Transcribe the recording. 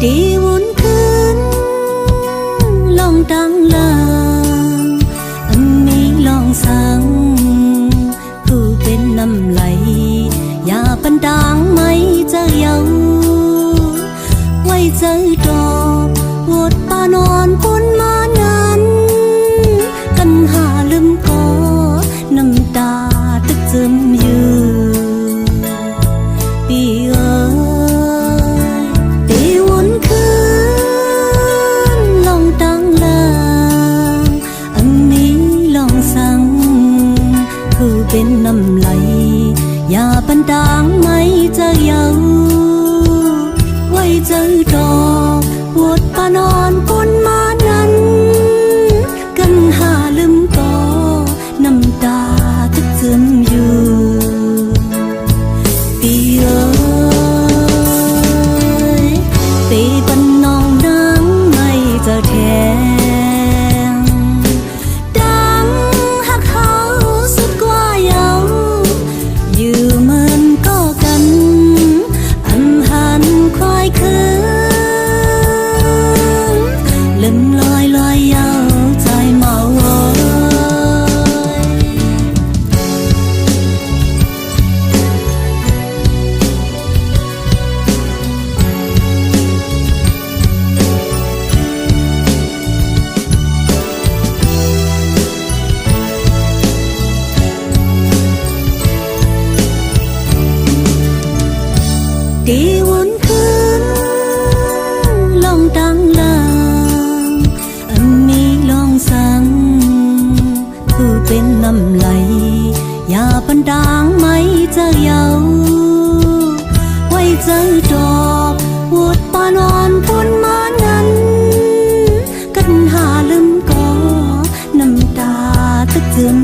ตีวนคืนลองดังลางอันนี้ลองสังคือเป็นน้ำไหลอย่าปันดางไม่จะเยาไว้เจอดอกวดปานอนปนมานั้นกันหาลืมก็น้ำตาตึกซึมอยู่ปีเอ๋ยตีวนคืนลองตั้งลางอันนี้ลองสั่งคือเป็นน้ำไหลอย่าปันดางไม่จะเยาไว้เจอดอกวดปานอนปนมานั้นกันหาลืมก็น้ำตาทึกซึมอยู่ปีเอ๋ยตีปันนองนังไม่จะแทงดังหักเขาสุดกว่าเยาอยู่เหมือนก็กันอันหันควายคืนลืมลอยลอยเยาใจเมาตีวนคืนลองตั้งลางอันนี้ลองสั่งคือเป็นน้ำไหลอย่าปันดางไม่จะเยาไว้เจอดอกวดปานอนปนมานั้นกันหาลืมก็น้ำตาตึกซึม